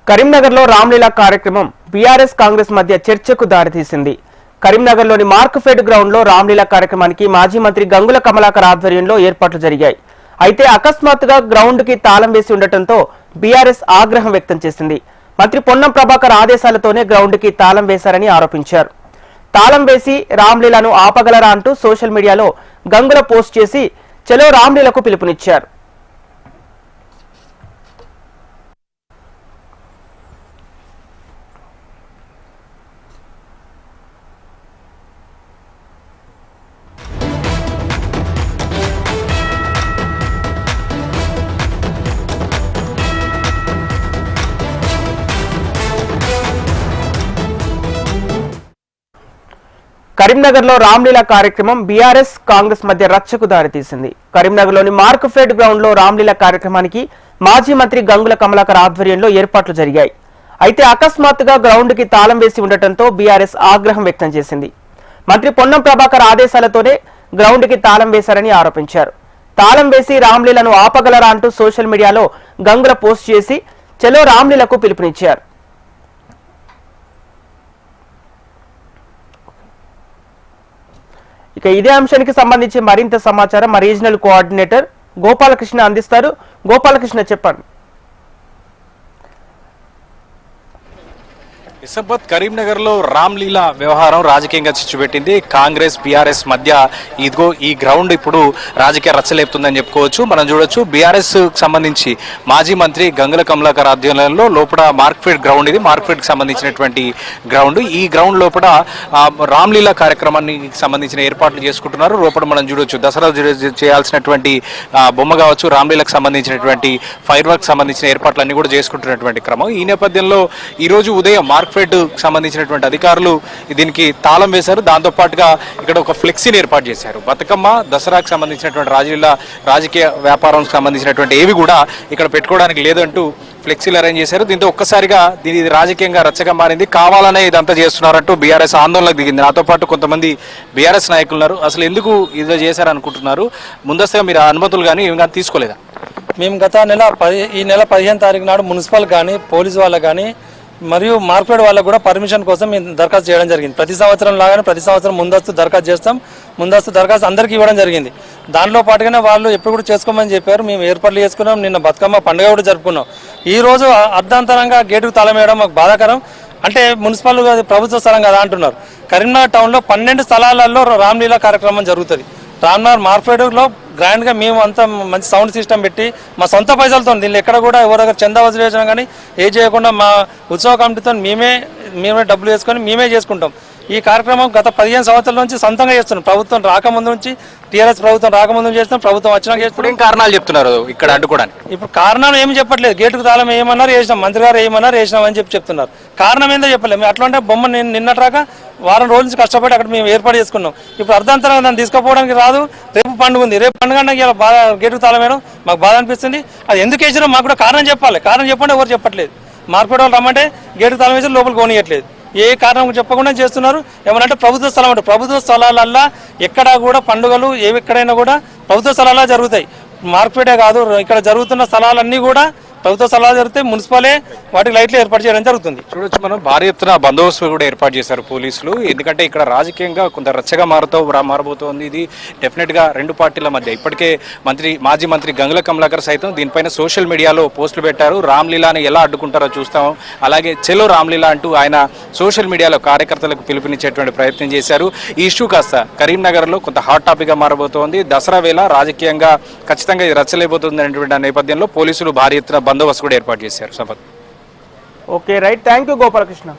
కరీంనగర్లో రామ్లీలా కార్యక్రమం బీఆర్ఎస్ కాంగ్రెస్ మధ్య చర్చకు దారితీసింది. కరీంనగర్లోని మార్క్ఫెడ్ గ్రౌండ్లో రామ్లీలా కార్యక్రమానికి మాజీ మంత్రి గంగుల కమలాకర్ ఆధ్వర్యంలో ఏర్పాట్లు జరిగాయి. అయితే అకస్మాత్తుగా గ్రౌండ్కి తాళం వేసి ఉండటంతో బీఆర్ఎస్ ఆగ్రహం వ్యక్తం చేసింది. మంత్రి పొన్నం ప్రభాకర్ ఆదేశాలతోనే గ్రౌండ్కి తాళం వేశారని ఆరోపించారు. తాళం వేసి రామ్లీలాను ఆపగలరా అంటూ సోషల్ మీడియాలో గంగుల పోస్ట్ చేసి చలో రామ్లీలకు పిలుపునిచ్చారు. కరీంనగర్లో రామ్లీలా కార్యక్రమం బీఆర్ఎస్ కాంగ్రెస్ మధ్య రచ్చకు దారితీసింది. కరీంనగర్లోని మార్క్ఫెడ్ గ్రౌండ్లో రామ్లీలా కార్యక్రమానికి మాజీ మంత్రి గంగుల కమలాకర్ ఆధ్వర్యంలో ఏర్పాట్లు జరిగాయి. అయితే అకస్మాత్తుగా గ్రౌండ్కి తాళం వేసి ఉండటంతో బీఆర్ఎస్ ఆగ్రహం వ్యక్తం చేసింది. మంత్రి పొన్నం ప్రభాకర్ ఆదేశాలతోనే గ్రౌండ్కి తాళం వేశారని ఆరోపించారు. తాళం వేసి రామ్లీలను ఆపగలరా అంటూ సోషల్ మీడియాలో గంగుల పోస్ట్ చేసి చలో రామ్లీలకు పిలుపునిచ్చారు. ఇక ఇదే అంశానికి సంబంధించి మరింత సమాచారం మా రీజనల్ కోఆర్డినేటర్ గోపాలకృష్ణ అందిస్తారు. గోపాలకృష్ణ, చెప్పండి. కరీంనగర్ లో రామ్లీలా వ్యవహారం రాజకీయంగా చిచ్చుపెట్టింది. కాంగ్రెస్ బీఆర్ఎస్ మధ్య ఇదిగో ఈ గ్రౌండ్ ఇప్పుడు రాజకీయ రచ్చలేపుతుందని చెప్పుకోవచ్చు. మనం చూడొచ్చు బీఆర్ఎస్ సంబంధించి మాజీ మంత్రి గంగుల కమలాకర్ ఆధ్వర్యంలో లోపల మార్క్ఫెడ్ గ్రౌండ్, ఇది మార్క్ఫెడ్ కి సంబంధించినటువంటి గ్రౌండ్. ఈ గ్రౌండ్ లోపల రామ్లీలా కార్యక్రమానికి సంబంధించిన ఏర్పాట్లు చేసుకుంటున్నారు. లోపల మనం చూడొచ్చు దసరా చేయాల్సినటువంటి బొమ్మ కావచ్చు, రామ్లీలకు సంబంధించినటువంటి ఫైర్ వర్క్ సంబంధించిన ఏర్పాట్లన్నీ కూడా చేసుకుంటున్నటువంటి క్రమం. ఈ నేపథ్యంలో ఈ రోజు ఉదయం మార్క్ఫెడ్ సంబంధించినటువంటి అధికారులు దీనికి తాళం వేశారు. దాంతో పాటుగా ఇక్కడ ఒక ఫ్లెక్సీని ఏర్పాటు చేశారు. బతుకమ్మ, దసరాకు సంబంధించినటువంటి రాజకీయ వ్యాపారానికి సంబంధించినటువంటి ఏవి కూడా ఇక్కడ పెట్టుకోవడానికి లేదంటూ ఫ్లెక్సీలు అరేంజ్ చేశారు. దీంతో ఒక్కసారిగా దీని రాజకీయంగా రచ్చగా మారింది. కావాలనే ఇదంతా చేస్తున్నారంటూ బీఆర్ఎస్ ఆందోళనకు దిగింది. నాతో పాటు కొంతమంది బీఆర్ఎస్ నాయకులు ఉన్నారు. అసలు ఎందుకు ఇది చేశారనుకుంటున్నారు? ముందస్తుగా మీరు అనుమతులు కానీ ఏమి కానీ తీసుకోలేదా? మేము ఈ నెల 15 తారీఖు నాడు మున్సిపల్ కానీ పోలీసు వాళ్ళకు కానీ మరియు మార్కెట్ వాళ్ళకు కూడా పర్మిషన్ కోసం మేము దరఖాస్తు చేయడం జరిగింది. ప్రతి సంవత్సరం లాగానే ప్రతి సంవత్సరం ముందస్తు దరఖాస్తు చేస్తాం. ముందస్తు దరఖాస్తు అందరికీ ఇవ్వడం జరిగింది. దానిలో పాటుగానే వాళ్ళు ఎప్పుడు కూడా చేసుకోమని చెప్పారు. మేము ఏర్పాట్లు చేసుకున్నాం. నిన్న బతుకమ్మ పండుగ కూడా జరుపుకున్నాం. ఈ రోజు అర్ధాంతరంగా గేటుకు తాళం వేయడం మాకు బాధాకరం. అంటే మున్సిపల్ ప్రభుత్వ స్థలం కదా అంటున్నారు. కరీంనగర్ టౌన్లో 12 స్థలాలలో రామ్లీలా కార్యక్రమం జరుగుతుంది. రామ్నగర్ మార్కెట్లో గ్రాండ్గా మేము అంతా మంచి సౌండ్ సిస్టమ్ పెట్టి మా సొంత పైసలతో, దీనిలో ఎక్కడ కూడా ఎవరి దగ్గర చందా వసూలు చేయడం కానీ ఏ చేయకుండా మా ఉత్సవ కమిటీతో మేమే డబ్బులు వేసుకొని మేమే చేసుకుంటాం. ఈ కార్యక్రమం గత 15 సంవత్సరాల నుంచి సొంతంగా చేస్తున్నాం. ప్రభుత్వం రాకముందు నుంచి, టీఆర్ఎస్ ప్రభుత్వం రాకముందు చేస్తాం, ప్రభుత్వం వచ్చినాక చేస్తున్నాం. ఏం కారణాలు చెప్తున్నారు ఇక్కడ అడ్డుకోవడానికి? ఇప్పుడు కారణాలు ఏమి చెప్పట్లేదు. గేటుకు తాళం వేయమన్నారు, వేసినాం. మంత్రి గారు వేయమన్నారు, వేసినాం అని చెప్తున్నారు. కారణం ఏందో చెప్పలేదు. మేము అట్లా అంటే బొమ్మ నిన్నట్రాక వారం రోజుల నుంచి కష్టపడి అక్కడ మేము ఏర్పాటు చేసుకున్నాం. ఇప్పుడు అర్ధాంతరంగా దాన్ని తీసుకుపోవడానికి రాదు. రేపు పండుగ ఉంది. రేపు పండుగ ఇలా బాగా గేటుకు తాళం వేయడం మాకు బాధ అనిపిస్తుంది. అది ఎందుకు వేసినా మాకు కూడా కారణం చెప్పాలి. కారణం చెప్పండి, ఎవరు చెప్పట్లేదు. మార్కెట్ వాళ్ళు రమ్మంటే గేటుకు తాళం వేసి లోపలికి పోనీయట్లేదు. ఏ కారణం చెప్పకుండా చేస్తున్నారు. ఏమనంటే ప్రభుత్వ స్థలం అంటే ప్రభుత్వ స్థలాలల్లో ఎక్కడా కూడా పండుగలు ఎక్కడైనా కూడా ప్రభుత్వ స్థలాల్లో జరుగుతాయి. మార్కెటే కాదు, ఇక్కడ జరుగుతున్న స్థలాలన్నీ కూడా ప్రభుత్వ స్థలాలు జరిగితే మున్సిపలే వాటికి లైట్లు ఏర్పాటు చేయడం జరుగుతుంది. చూడొచ్చు మనం భారీ ఎత్తున బందోబస్తు కూడా ఏర్పాటు చేశారు పోలీసులు. ఎందుకంటే ఇక్కడ రాజకీయంగా కొంత రచ్చగా మారబోతోంది. ఇది డెఫినెట్ గా రెండు పార్టీల మధ్య. ఇప్పటికే మాజీ మంత్రి గంగుల కమలాకర్ సైతం దీనిపైన సోషల్ మీడియాలో పోస్టులు పెట్టారు. రామ్లీలాని ఎలా అడ్డుకుంటారో చూస్తాం. అలాగే చెలో రామ్లీలా అంటూ ఆయన సోషల్ మీడియాలో కార్యకర్తలకు పిలుపునిచ్చేటువంటి ప్రయత్నం చేశారు. ఈ ఇష్యూ కాస్త కరీంనగర్ లో కొంత హాట్ టాపిక్ గా మారబోతోంది. దసరా వేళ రాజకీయంగా ఖచ్చితంగా ఇది రచ్చలేబోతుంది అనేటువంటి నేపథ్యంలో పోలీసులు భారీ ఎత్తున బందోబస్తు కూడా ఏర్పాటు చేశారు. Sampath. Okay, right. Thank you Gopalakrishna.